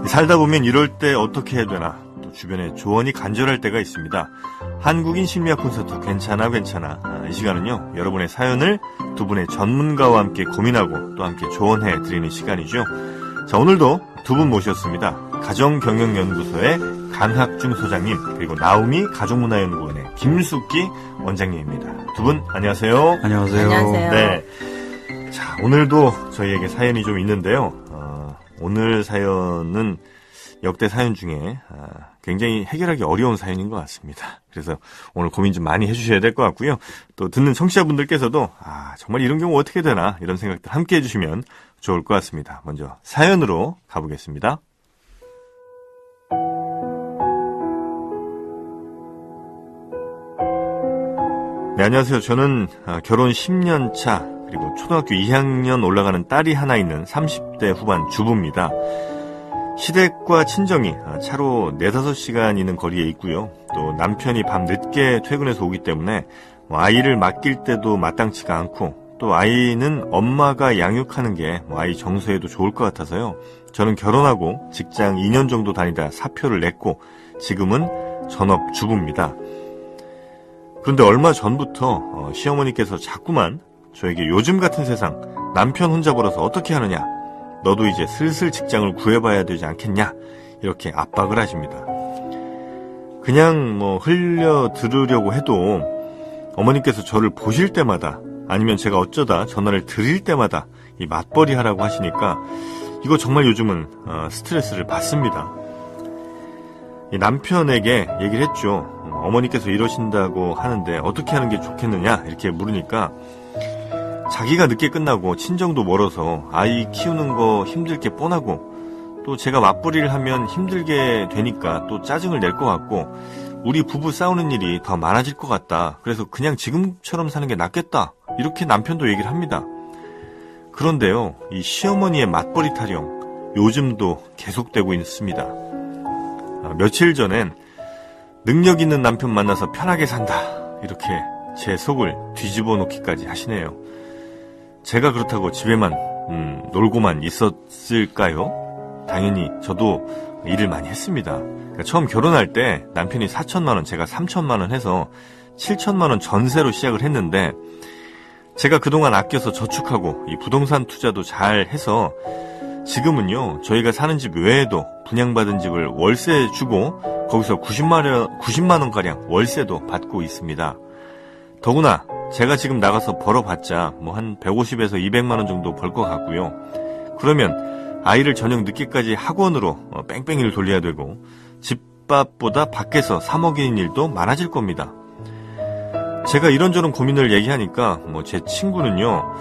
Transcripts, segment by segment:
살다 보면 이럴 때 어떻게 해야 되나, 또 주변에 조언이 간절할 때가 있습니다. 한국인 심리학 콘서트 괜찮아. 이 시간은요, 여러분의 사연을 두 분의 전문가와 함께 고민하고 또 함께 조언해 드리는 시간이죠. 자, 오늘도 두 분 모셨습니다. 가정경영연구소의 강학중 소장님, 그리고 나우미 가족문화연구원의 김숙기 원장님입니다. 두 분 안녕하세요. 안녕하세요. 네. 자, 오늘도 저희에게 사연이 좀 있는데요. 오늘 사연은 역대 사연 중에 굉장히 해결하기 어려운 사연인 것 같습니다. 그래서 오늘 고민 좀 많이 해주셔야 될 것 같고요. 또 듣는 청취자분들께서도 정말 이런 경우 어떻게 되나 이런 생각들 함께 해주시면 좋을 것 같습니다. 먼저 사연으로 가보겠습니다. 네, 안녕하세요. 저는 결혼 10년 차 그리고 초등학교 2학년 올라가는 딸이 하나 있는 30대 후반 주부입니다. 시댁과 친정이 차로 4-5시간 있는 거리에 있고요. 또 남편이 밤 늦게 퇴근해서 오기 때문에 아이를 맡길 때도 마땅치가 않고, 또 아이는 엄마가 양육하는 게 아이 정서에도 좋을 것 같아서요. 저는 결혼하고 직장 2년 정도 다니다 사표를 냈고 지금은 전업주부입니다. 그런데 얼마 전부터 시어머니께서 자꾸만 저에게 요즘 같은 세상 남편 혼자 벌어서 어떻게 하느냐, 너도 이제 슬슬 직장을 구해봐야 되지 않겠냐, 이렇게 압박을 하십니다. 그냥 흘려 들으려고 해도 어머니께서 저를 보실 때마다, 아니면 제가 어쩌다 전화를 드릴 때마다 이 맞벌이 하라고 하시니까 이거 정말 요즘은 스트레스를 받습니다. 이 남편에게 얘기를 했죠. 어머니께서 이러신다고 하는데 어떻게 하는 게 좋겠느냐 이렇게 물으니까, 자기가 늦게 끝나고 친정도 멀어서 아이 키우는 거 힘들 게 뻔하고, 또 제가 맞벌이를 하면 힘들게 되니까 또 짜증을 낼 것 같고, 우리 부부 싸우는 일이 더 많아질 것 같다. 그래서 그냥 지금처럼 사는 게 낫겠다. 이렇게 남편도 얘기를 합니다. 그런데요, 이 시어머니의 맞벌이 타령 요즘도 계속되고 있습니다. 며칠 전엔 능력 있는 남편 만나서 편하게 산다, 이렇게 제 속을 뒤집어 놓기까지 하시네요. 제가 그렇다고 집에만 놀고만 있었을까요? 당연히 저도 일을 많이 했습니다. 그러니까 처음 결혼할 때 남편이 4천만 원, 제가 3천만 원 해서 7천만 원 전세로 시작을 했는데, 제가 그동안 아껴서 저축하고 이 부동산 투자도 잘 해서 지금은요, 저희가 사는 집 외에도 분양받은 집을 월세 주고 거기서 90만 원가량 월세도 받고 있습니다. 더구나 제가 지금 나가서 벌어봤자 한 150에서 200만 원 정도 벌 것 같고요. 그러면 아이를 저녁 늦게까지 학원으로 뺑뺑이를 돌려야 되고, 집밥보다 밖에서 사 먹이는 일도 많아질 겁니다. 제가 이런저런 고민을 얘기하니까 제 친구는요,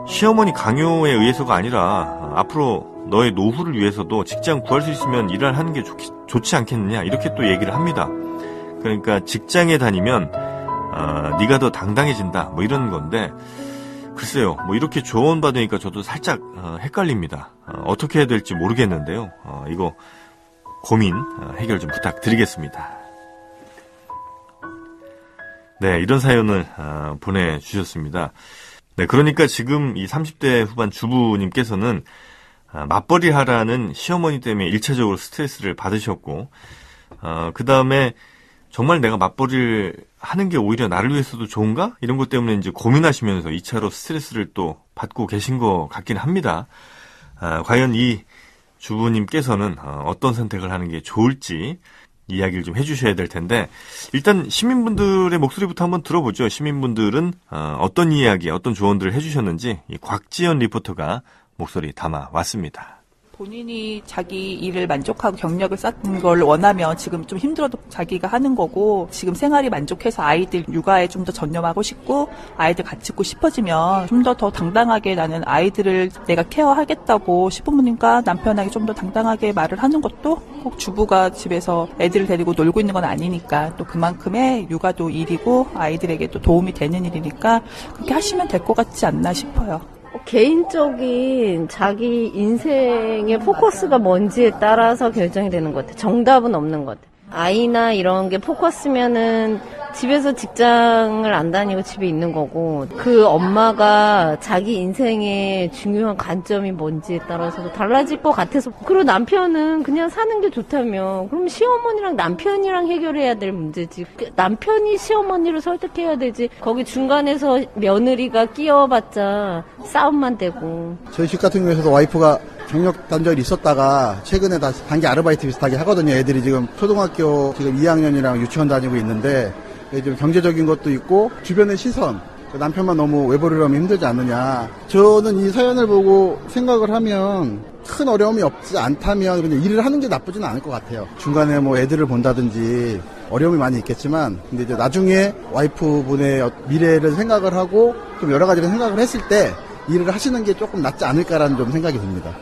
시어머니 강요에 의해서가 아니라 앞으로 너의 노후를 위해서도 직장 구할 수 있으면 일을 하는 게 좋지 않겠느냐, 이렇게 또 얘기를 합니다. 그러니까 직장에 다니면 네가 더 당당해진다, 이런 건데, 글쎄요, 이렇게 조언 받으니까 저도 살짝 헷갈립니다. 어떻게 해야 될지 모르겠는데요. 이거 고민 해결 좀 부탁드리겠습니다. 네, 이런 사연을 보내주셨습니다. 네, 그러니까 지금 이 30대 후반 주부님께서는 맞벌이 하라는 시어머니 때문에 1차적으로 스트레스를 받으셨고, 그 다음에 정말 내가 맞벌이를 하는 게 오히려 나를 위해서도 좋은가? 이런 것 때문에 이제 고민하시면서 2차로 스트레스를 또 받고 계신 것 같긴 합니다. 과연 이 주부님께서는 어떤 선택을 하는 게 좋을지 이야기를 좀 해주셔야 될 텐데, 일단 시민분들의 목소리부터 한번 들어보죠. 시민분들은 어떤 이야기, 어떤 조언들을 해주셨는지 이 곽지연 리포터가 목소리 담아 왔습니다. 본인이 자기 일을 만족하고 경력을 쌓는 걸 원하면 지금 좀 힘들어도 자기가 하는 거고, 지금 생활이 만족해서 아이들 육아에 좀 더 전념하고 싶고 아이들 같이 있고 싶어지면 좀 더 당당하게 나는 아이들을 내가 케어하겠다고 시부모님과 남편에게 좀 더 당당하게 말을 하는 것도, 꼭 주부가 집에서 애들을 데리고 놀고 있는 건 아니니까 또 그만큼의 육아도 일이고 아이들에게도 도움이 되는 일이니까 그렇게 하시면 될 것 같지 않나 싶어요. 개인적인 자기 인생의 포커스가 뭔지에 따라서 결정이 되는 것 같아요. 정답은 없는 것 같아요. 아이나 이런 게 포커스면은 집에서 직장을 안 다니고 집에 있는 거고, 그 엄마가 자기 인생의 중요한 관점이 뭔지에 따라서도 달라질 것 같아서. 그리고 남편은 그냥 사는 게 좋다며, 그럼 시어머니랑 남편이랑 해결해야 될 문제지. 남편이 시어머니를 설득해야 되지. 거기 중간에서 며느리가 끼어봤자 싸움만 되고. 저희 집 같은 경우에서도 와이프가 경력 단절이 있었다가 최근에 다시 단기 아르바이트 비슷하게 하거든요. 애들이 지금 초등학교 지금 2학년이랑 유치원 다니고 있는데, 좀 경제적인 것도 있고 주변의 시선, 남편만 너무 외벌이를 하면 힘들지 않느냐. 저는 이 사연을 보고 생각을 하면 큰 어려움이 없지 않다면 그냥 일을 하는 게 나쁘지는 않을 것 같아요. 중간에 뭐 애들을 본다든지 어려움이 많이 있겠지만, 근데 이제 나중에 와이프분의 미래를 생각을 하고 좀 여러 가지를 생각을 했을 때 일을 하시는 게 조금 낫지 않을까라는 좀 생각이 듭니다.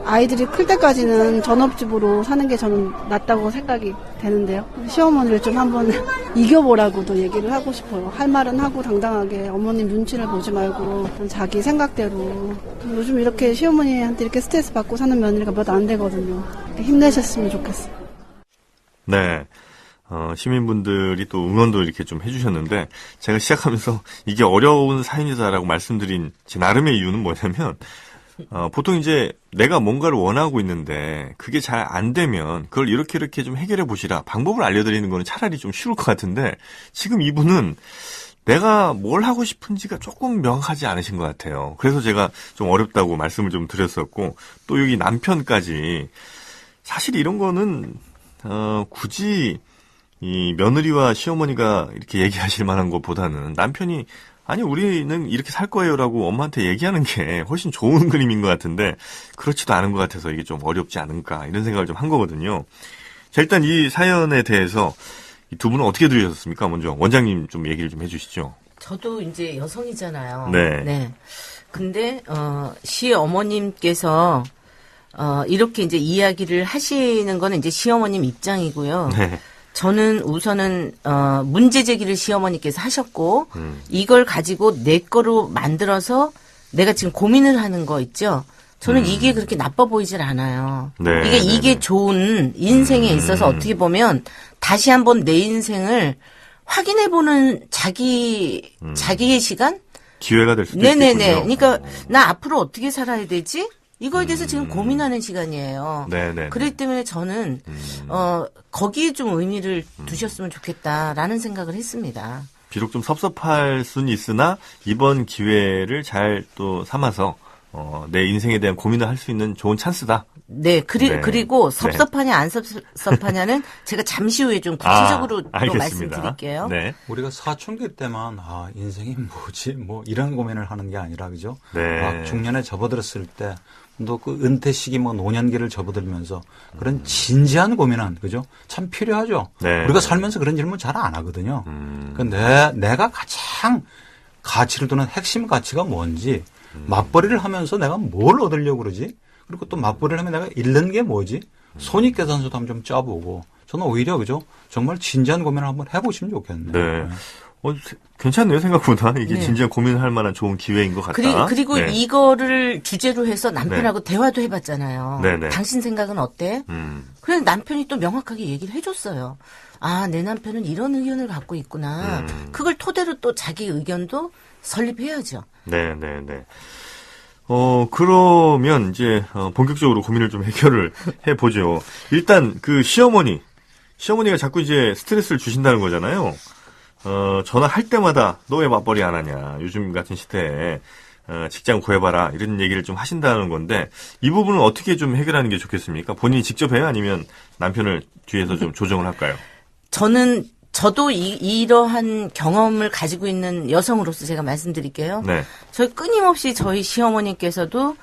아이들이 클 때까지는 전업주부로 사는 게 저는 낫다고 생각이 되는데요. 시어머니를 좀 한번 이겨보라고도 얘기를 하고 싶어요. 할 말은 하고 당당하게 어머님 눈치를 보지 말고 자기 생각대로. 요즘 이렇게 시어머니한테 이렇게 스트레스 받고 사는 며느리가 몇 안 되거든요. 힘내셨으면 좋겠어요. 네. 시민분들이 또 응원도 이렇게 좀 해주셨는데, 제가 시작하면서 이게 어려운 사연이다라고 말씀드린 제 나름의 이유는 뭐냐면, 보통 이제 내가 뭔가를 원하고 있는데 그게 잘 안 되면 그걸 이렇게 좀 해결해 보시라, 방법을 알려드리는 거는 차라리 좀 쉬울 것 같은데, 지금 이분은 내가 뭘 하고 싶은지가 조금 명확하지 않으신 것 같아요. 그래서 제가 좀 어렵다고 말씀을 좀 드렸었고, 또 여기 남편까지 사실 이런 거는 굳이 이 며느리와 시어머니가 이렇게 얘기하실 만한 것보다는 남편이 아니 우리는 이렇게 살 거예요라고 엄마한테 얘기하는 게 훨씬 좋은 그림인 것 같은데, 그렇지도 않은 것 같아서 이게 좀 어렵지 않을까 이런 생각을 좀 한 거거든요. 자, 일단 이 사연에 대해서 이 두 분은 어떻게 들으셨습니까? 먼저 원장님 좀 얘기를 좀 해주시죠. 저도 이제 여성이잖아요. 네. 근데 시어머님께서 이렇게 이제 이야기를 하시는 거는 이제 시어머님 입장이고요. 네. 저는 우선은 문제 제기를 시어머니께서 하셨고, 이걸 가지고 내 거로 만들어서 내가 지금 고민을 하는 거 있죠. 저는 이게 그렇게 나빠 보이질 않아요. 네, 이게 좋은 인생에 있어서 어떻게 보면 다시 한번 내 인생을 확인해보는 자기의 시간? 기회가 될 수도 네네네. 있겠군요. 그러니까 나 앞으로 어떻게 살아야 되지? 이거에 대해서 지금 고민하는 시간이에요. 네네. 그렇기 때문에 저는 거기에 좀 의미를 두셨으면 좋겠다라는 생각을 했습니다. 비록 좀 섭섭할 수는 있으나 이번 기회를 잘 또 삼아서 내 인생에 대한 고민을 할 수 있는 좋은 찬스다. 네, 네. 그리고 섭섭하냐 안 섭섭하냐는 제가 잠시 후에 좀 구체적으로 또 알겠습니다. 말씀드릴게요. 네. 우리가 사춘기 때만 인생이 뭐지 뭐 이런 고민을 하는 게 아니라 그죠? 네. 중년에 접어들었을 때 또 그 은퇴 시기 뭐 노년기를 접어들면서 그런 진지한 고민은 그죠? 참 필요하죠. 네. 우리가 살면서 그런 질문 잘 안 하거든요. 그러니까 내가 가장 가치를 두는 핵심 가치가 뭔지, 맞벌이를 하면서 내가 뭘 얻으려고 그러지? 그리고 또 맞벌이를 하면 내가 잃는 게 뭐지? 손익계산서도 한번 좀 짜보고, 저는 오히려 그죠? 정말 진지한 고민을 한번 해보시면 좋겠네요. 네. 괜찮네요, 생각보다. 이게 네. 진짜 고민할 만한 좋은 기회인 것 같다. 그리고 네. 이거를 주제로 해서 남편하고 대화도 해봤잖아요. 네네. 당신 생각은 어때? 그래서 남편이 또 명확하게 얘기를 해줬어요. 아, 내 남편은 이런 의견을 갖고 있구나. 그걸 토대로 또 자기 의견도 설립해야죠. 네네네. 그러면 이제 본격적으로 고민을 좀 해결을 해보죠. 일단 그 시어머니가 자꾸 이제 스트레스를 주신다는 거잖아요. 전화할 때마다 너 왜 맞벌이 안 하냐. 요즘 같은 시대에 직장 구해봐라. 이런 얘기를 좀 하신다는 건데, 이 부분은 어떻게 좀 해결하는 게 좋겠습니까? 본인이 직접 해요? 아니면 남편을 뒤에서 좀 조정을 할까요? 저도 이러한 경험을 가지고 있는 여성으로서 제가 말씀드릴게요. 네. 저희 끊임없이 저희 시어머니께서도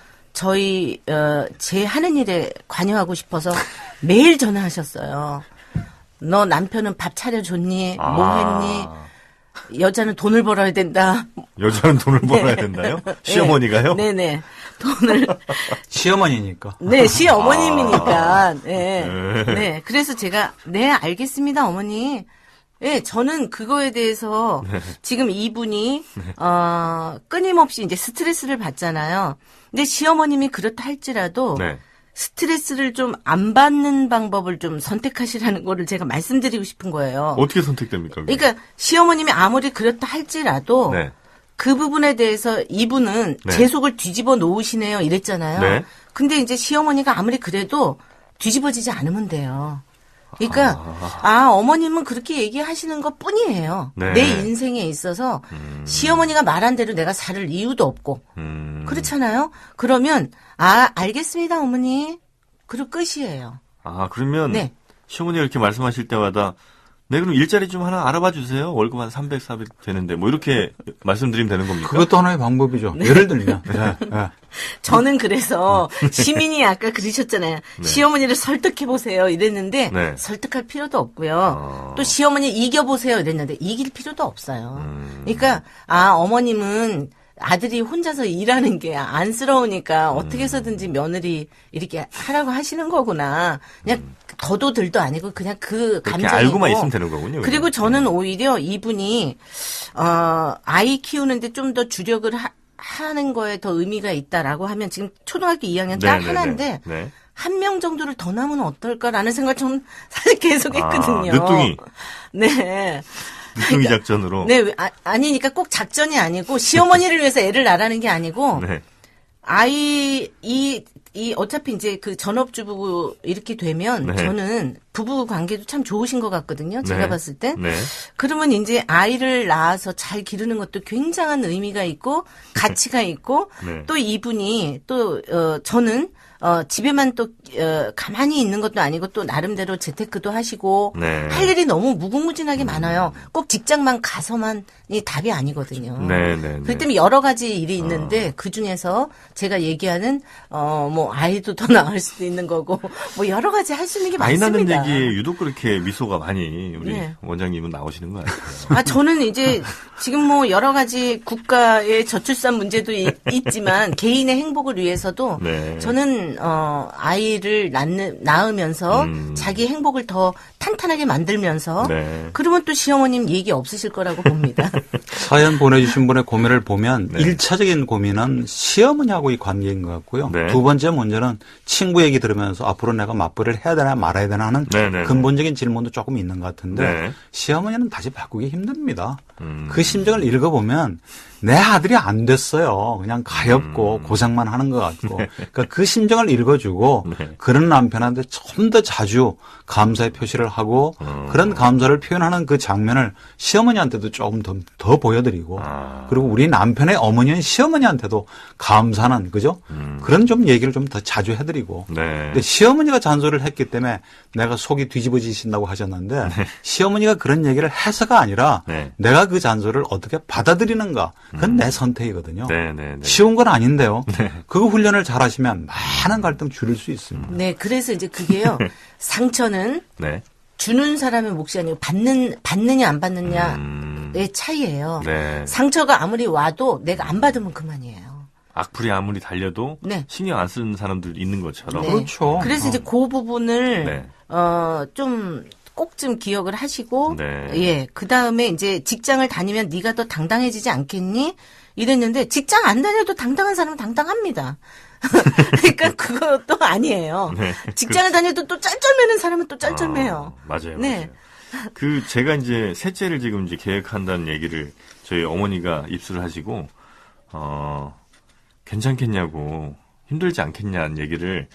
제 하는 일에 관여하고 싶어서 매일 전화하셨어요. 너 남편은 밥 차려줬니? 뭐 했니? 여자는 돈을 벌어야 된다. 여자는 돈을 벌어야 된다요? 시어머니가요? 네네. 돈을. 시어머니니까. 네, 시어머님이니까. 네. 네. 그래서 제가, 네, 알겠습니다, 어머니. 네, 저는 그거에 대해서 지금 이분이, 끊임없이 이제 스트레스를 받잖아요. 근데 시어머님이 그렇다 할지라도, 네. 스트레스를 좀 안 받는 방법을 좀 선택하시라는 거를 제가 말씀드리고 싶은 거예요. 어떻게 선택됩니까? 그게? 그러니까 시어머님이 아무리 그렇다 할지라도 네. 그 부분에 대해서 이분은 네. 제 속을 뒤집어 놓으시네요. 이랬잖아요. 네. 근데 이제 시어머니가 아무리 그래도 뒤집어지지 않으면 돼요. 그러니까 어머님은 그렇게 얘기하시는 것 뿐이에요. 네. 내 인생에 있어서 시어머니가 말한 대로 내가 살을 이유도 없고 그렇잖아요. 그러면 알겠습니다 어머니. 그리고 끝이에요. 그러면 네. 시어머니가 이렇게 말씀하실 때마다 네, 그럼 일자리 좀 하나 알아봐 주세요. 월급 한 300, 400 되는데 뭐 이렇게 말씀드리면 되는 겁니까? 그것도 하나의 방법이죠. 예를 들면. 네, 네. 저는 그래서 시민이 아까 그러셨잖아요. 시어머니를 설득해보세요 이랬는데 네. 설득할 필요도 없고요. 또 시어머니 이겨보세요 이랬는데 이길 필요도 없어요. 그러니까 어머님은 아들이 혼자서 일하는 게 안쓰러우니까 어떻게 해서든지 며느리 이렇게 하라고 하시는 거구나. 그냥 더도 덜도 아니고 그냥 그 그렇게 감정이고. 알고만 있으면 되는 거군요. 그리고 저는 오히려 이분이 아이 키우는데 좀 더 주력을 하는 거에 더 의미가 있다라고 하면 지금 초등학교 2학년 딱 네네네. 하나인데 네. 한 명 정도를 더 낳으면 어떨까라는 생각 좀 사실 계속 했거든요. 늦둥이. 네. 늦둥이 작전으로. 네, 아니니까 꼭 작전이 아니고 시어머니를 위해서 애를 낳으라는 게 아니고 네. 어차피 이제 그 전업주부 이렇게 되면 네. 저는 부부 관계도 참 좋으신 것 같거든요. 제가 네. 봤을 때. 네. 그러면 이제 아이를 낳아서 잘 기르는 것도 굉장한 의미가 있고 가치가 있고 네. 또 이분이 또 저는 집에만 또 가만히 있는 것도 아니고 또 나름대로 재테크도 하시고 네. 할 일이 너무 무궁무진하게 많아요. 꼭 직장만 가서만이 답이 아니거든요. 네, 네, 네. 그렇기 때문에 여러 가지 일이 있는데 그 중에서 제가 얘기하는 뭐 아이도 더 낳을 수도 있는 거고 뭐 여러 가지 할 수 있는 게 아이 낳는 많습니다. 얘기에 유독 그렇게 미소가 많이 우리 네. 원장님은 나오시는 거 같아요. 저는 이제 지금 뭐 여러 가지 국가의 저출산 문제도 있지만 개인의 행복을 위해서도 네. 저는 아이를 낳으면서 자기 행복을 더 탄탄하게 만들면서 네. 그러면 또 시어머님 얘기 없으실 거라고 봅니다. 사연 보내주신 분의 고민을 보면 네. 1차적인 고민은 시어머니하고의 관계인 것 같고요. 네. 두 번째 문제는 친구 얘기 들으면서 앞으로 내가 맞벌이를 해야 되나 말아야 되나 하는 네, 네, 네. 근본적인 질문도 조금 있는 것 같은데 네. 시어머니는 다시 바꾸기 힘듭니다. 그 심정을 읽어보면 내 아들이 안 됐어요. 그냥 가엾고 고생만 하는 것 같고. 그러니까 그 심정을 읽어주고 네. 그런 남편한테 좀 더 자주 감사의 표시를 하고 그런 감사를 표현하는 그 장면을 시어머니한테도 조금 더 보여드리고 그리고 우리 남편의 어머니인 시어머니한테도 감사는 그죠? 그런 좀 얘기를 좀 더 자주 해드리고. 네. 근데 시어머니가 잔소리를 했기 때문에 내가 속이 뒤집어지신다고 하셨는데 시어머니가 그런 얘기를 해서가 아니라 네. 내가 그 잔소리를 어떻게 받아들이는가 그건 내 선택이거든요. 네, 네, 네. 쉬운 건 아닌데요. 그 훈련을 잘 하시면 많은 갈등 줄일 수 있습니다. 네, 그래서 이제 그게요. 상처는 네. 주는 사람의 몫이 아니고 받느냐 안 받느냐의 차이예요. 네. 상처가 아무리 와도 내가 안 받으면 그만이에요. 악플이 아무리 달려도 네. 신경 안 쓰는 사람들 있는 것처럼. 네. 그렇죠. 그래서 이제 그 부분을 네. 좀 꼭 좀 기억을 하시고 네. 예, 그다음에 이제 직장을 다니면 네가 더 당당해지지 않겠니? 이랬는데 직장 안 다녀도 당당한 사람은 당당합니다. 그러니까 그것도 아니에요. 네. 직장을 다녀도 또 짤짤매는 사람은 또 짤짤매요. 맞아요. 네. 맞아요. 제가 이제 셋째를 지금 이제 계획한다는 얘기를 저희 어머니가 입수를 하시고, 괜찮겠냐고, 힘들지 않겠냐는 얘기를,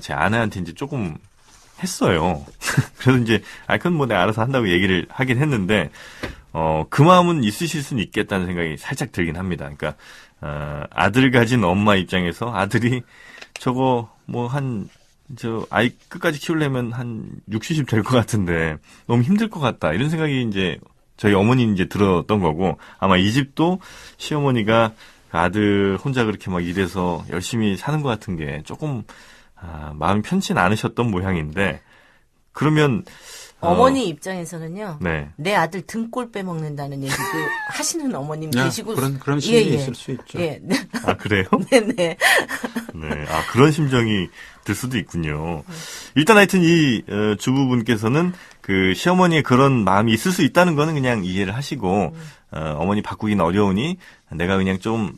제 아내한테 이제 조금 했어요. 그래서 이제, 그건 뭐 내가 알아서 한다고 얘기를 하긴 했는데, 그 마음은 있으실 수는 있겠다는 생각이 살짝 들긴 합니다. 그러니까, 아들 가진 엄마 입장에서 아들이 저거 뭐 아이 끝까지 키우려면 한 60, 70 될 것 같은데 너무 힘들 것 같다. 이런 생각이 이제 저희 어머니 이제 들었던 거고 아마 이 집도 시어머니가 아들 혼자 그렇게 막 일해서 열심히 사는 것 같은 게 조금, 마음이 편치는 않으셨던 모양인데 그러면 어머니 입장에서는요. 네. 내 아들 등골 빼먹는다는 얘기도 하시는 어머님 야, 계시고. 그런 심정이 있을 수 있죠. 예. 그래요? 네네. 네. 그런 심정이 들 수도 있군요. 일단 하여튼 이 주부분께서는 그 시어머니의 그런 마음이 있을 수 있다는 거는 그냥 이해를 하시고 어머니 바꾸기는 어려우니 내가 그냥 좀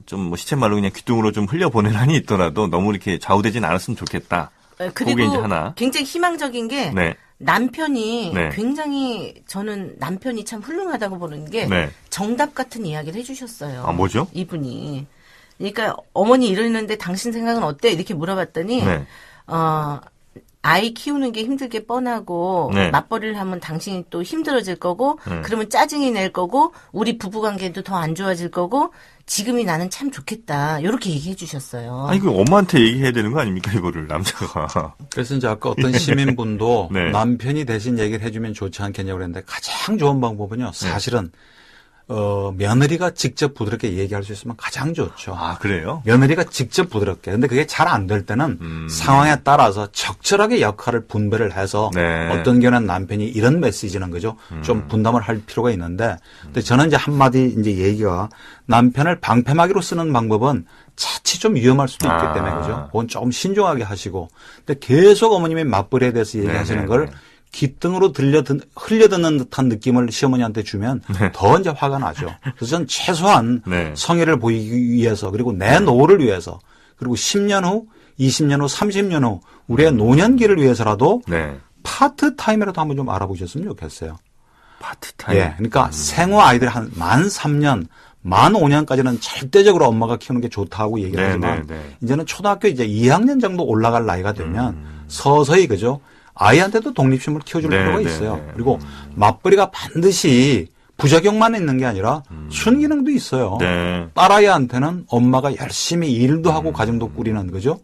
좀 뭐 시쳇말로 그냥 귀뚱으로 좀 흘려보낼 한이 있더라도 너무 이렇게 좌우되진 않았으면 좋겠다. 그게 이제 그리고 하나. 굉장히 희망적인 게 네. 남편이 네. 굉장히 저는 남편이 참 훌륭하다고 보는 게 네. 정답 같은 이야기를 해주셨어요. 아, 뭐죠? 이분이. 그러니까 어머니 이러는데 당신 생각은 어때? 이렇게 물어봤더니 네. 아이 키우는 게 힘들게 뻔하고 네. 맞벌이를 하면 당신이 또 힘들어질 거고 네. 그러면 짜증이 낼 거고 우리 부부관계도 더 안 좋아질 거고 지금이 나는 참 좋겠다. 이렇게 얘기해 주셨어요. 아니, 그 엄마한테 얘기해야 되는 거 아닙니까, 이거를, 남자가. 그래서 이제 아까 어떤 시민분도 네. 남편이 대신 얘기를 해주면 좋지 않겠냐고 그랬는데 가장 좋은 방법은요. 사실은 며느리가 직접 부드럽게 얘기할 수 있으면 가장 좋죠. 아, 그래요? 며느리가 직접 부드럽게. 근데 그게 잘 안 될 때는 상황에 따라서 적절하게 역할을 분배를 해서 네. 어떤 경우는 남편이 이런 메시지는 거죠. 좀 분담을 할 필요가 있는데 근데 저는 이제 한마디 이제 얘기가 남편을 방패막이로 쓰는 방법은 자칫 좀 위험할 수도 있기 아. 때문에 그죠. 그건 좀 신중하게 하시고 근데 계속 어머님의 맞벌이에 대해서 얘기하시는 네, 걸 네. 귓등으로 흘려듣는 듯한 느낌을 시어머니한테 주면 네. 더 이제 화가 나죠. 그래서 전 최소한 네. 성의를 보이기 위해서 그리고 내 노후를 위해서 그리고 10년 후, 20년 후, 30년 후 우리의 노년기를 위해서라도 네. 파트타임이라도 한번 좀 알아보셨으면 좋겠어요. 파트타임. 예. 그러니까 생후 아이들 한 만 3년, 만 5년까지는 절대적으로 엄마가 키우는 게 좋다고 얘기를 네, 하지만 네, 네. 이제는 초등학교 이제 2학년 정도 올라갈 나이가 되면 서서히 그죠. 아이한테도 독립심을 키워줄 네, 필요가 네, 있어요. 네. 그리고 맞벌이가 반드시 부작용만 있는 게 아니라 순기능도 있어요. 네. 딸아이한테는 엄마가 열심히 일도 하고 가정도 꾸리는 거죠.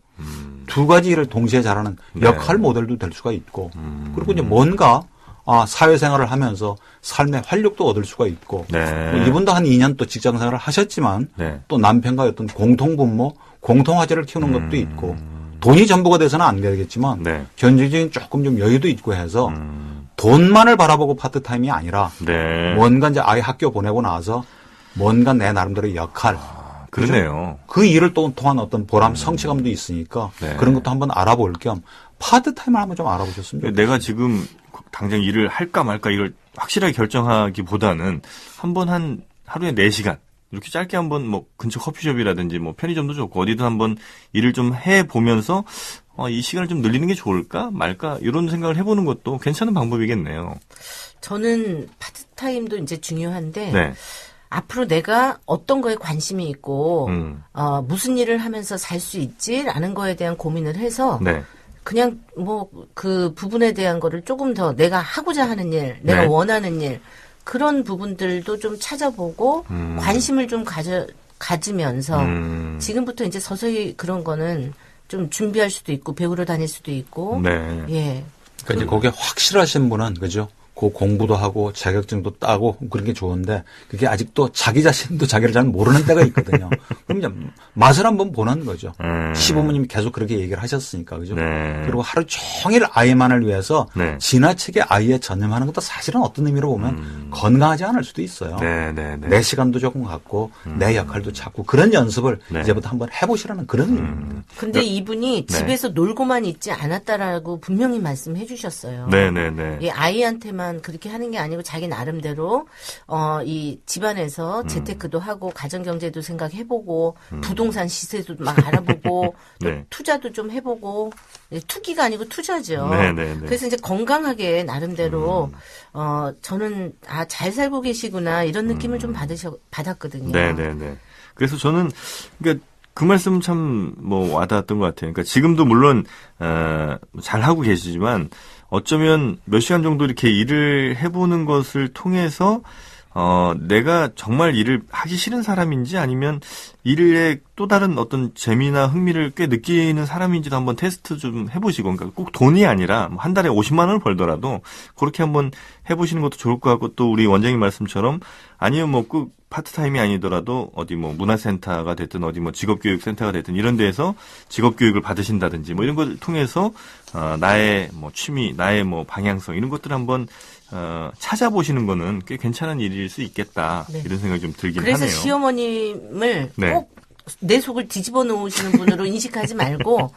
두 가지 일을 동시에 잘하는 역할 모델도 될 수가 있고 그리고 이제 뭔가 사회생활을 하면서 삶의 활력도 얻을 수가 있고 네. 뭐 이분도 한 2년 또 직장생활을 하셨지만 네. 또 남편과 어떤 공통분모, 공통화제를 키우는 것도 있고 돈이 전부가 돼서는 안 되겠지만 네. 경제적인 조금 좀 여유도 있고 해서 돈만을 바라보고 파트타임이 아니라 네. 뭔가 이제 아이 학교 보내고 나서 뭔가 내 나름대로의 역할 그러네요. 그 일을 또 통한 어떤 보람 성취감도 있으니까 네. 그런 것도 한번 알아볼 겸 파트타임을 한번 좀 알아보셨으면 좋겠어요. 내가 지금 당장 일을 할까 말까 이걸 확실하게 결정하기보다는 한번 한 하루에 4시간 이렇게 짧게 한번 뭐 근처 커피숍이라든지 뭐 편의점도 좋고 어디든 한번 일을 좀 해보면서 이 시간을 좀 늘리는 게 좋을까 말까 이런 생각을 해보는 것도 괜찮은 방법이겠네요. 저는 파트타임도 이제 중요한데 네. 앞으로 내가 어떤 거에 관심이 있고 무슨 일을 하면서 살 수 있지라는 거에 대한 고민을 해서 네. 그냥 뭐 그 부분에 대한 거를 조금 더 내가 하고자 하는 일, 내가 네. 원하는 일 그런 부분들도 좀 찾아보고 관심을 좀 가지면서 지금부터 이제 서서히 그런 거는 좀 준비할 수도 있고 배우러 다닐 수도 있고 네. 예. 그러니까 이제 그게 확실하신 분은 그죠? 그 공부도 하고 자격증도 따고 그런 게 좋은데 그게 아직도 자기 자신도 자기를 잘 모르는 때가 있거든요. 그럼 이제 맛을 한번 보는 거죠. 시부모님이 계속 그렇게 얘기를 하셨으니까 그죠. 네. 그리고 하루 종일 아이만을 위해서 네. 지나치게 아이에 전념하는 것도 사실은 어떤 의미로 보면 건강하지 않을 수도 있어요. 네, 네, 네. 내 시간도 조금 갖고 내 역할도 찾고 그런 연습을 네. 이제부터 한번 해보시라는 그런 의미입니다. 근데 이분이 네. 집에서 놀고만 있지 않았다라고 분명히 말씀해 주셨어요. 네, 네, 네. 예, 아이한테만 그렇게 하는 게 아니고 자기 나름대로 이 집안에서 재테크도 하고 가정 경제도 생각해보고 부동산 시세도 막 알아보고 또 네. 투자도 좀 해보고 투기가 아니고 투자죠. 네, 네, 네. 그래서 이제 건강하게 나름대로 저는 잘 살고 계시구나 이런 느낌을 좀 받았거든요. 네, 네, 네. 그래서 저는 그러니까 그 말씀 참 뭐 와닿았던 것 같아요. 그러니까 지금도 물론 잘 하고 계시지만 어쩌면 몇 시간 정도 이렇게 일을 해보는 것을 통해서 내가 정말 일을 하기 싫은 사람인지 아니면 일에 또 다른 어떤 재미나 흥미를 꽤 느끼는 사람인지도 한번 테스트 좀 해보시고, 그러니까 꼭 돈이 아니라 한 달에 50만 원을 벌더라도 그렇게 한번 해보시는 것도 좋을 것 같고, 또 우리 원장님 말씀처럼 아니면 뭐 꼭 파트타임이 아니더라도 어디 뭐 문화센터가 됐든 어디 뭐 직업교육센터가 됐든 이런 데에서 직업교육을 받으신다든지 뭐 이런 것을 통해서 나의 뭐 취미, 나의 뭐 방향성 이런 것들을 한번 찾아보시는 거는 꽤 괜찮은 일일 수 있겠다. 네. 이런 생각이 좀 들긴 그래서 하네요. 시어머님을 네. 꼭 내 속을 뒤집어 놓으시는 분으로 인식하지 말고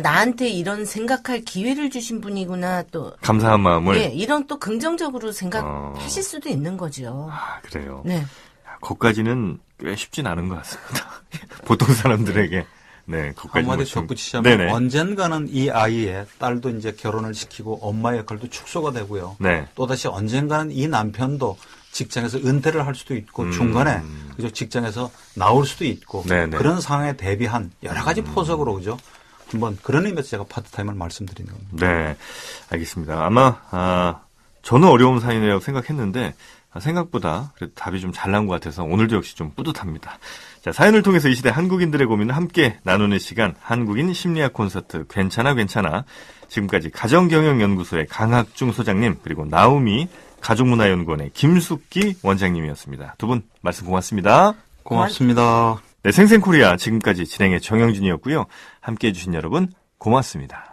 나한테 이런 생각할 기회를 주신 분이구나 또 감사한 마음을. 예, 이런 또 긍정적으로 생각하실 수도 있는 거죠. 그래요. 네. 거기까지는 꽤 쉽진 않은 것 같습니다. 보통 사람들에게. 네, 거기까지. 한마디 덧붙이자면 네네. 언젠가는 이 아이의 딸도 이제 결혼을 시키고 엄마의 역할도 축소가 되고요. 네. 또다시 언젠가는 이 남편도 직장에서 은퇴를 할 수도 있고 중간에 그죠 직장에서 나올 수도 있고 네네. 그런 상황에 대비한 여러 가지 포석으로 그죠 한번 그런 의미에서 제가 파트타임을 말씀드리는 겁니다. 네, 알겠습니다. 아마 저는 어려운 사연이라고 생각했는데 생각보다 그래도 답이 좀 잘 나온 것 같아서 오늘도 역시 좀 뿌듯합니다. 자, 사연을 통해서 이 시대 한국인들의 고민을 함께 나누는 시간, 한국인 심리학 콘서트 괜찮아 괜찮아. 지금까지 가정경영연구소의 강학중 소장님 그리고 나우미 가족문화연구원의 김숙기 원장님이었습니다. 두 분 말씀 고맙습니다. 고맙습니다. 네, 생생코리아 지금까지 진행의 정영진이었고요. 함께해 주신 여러분 고맙습니다.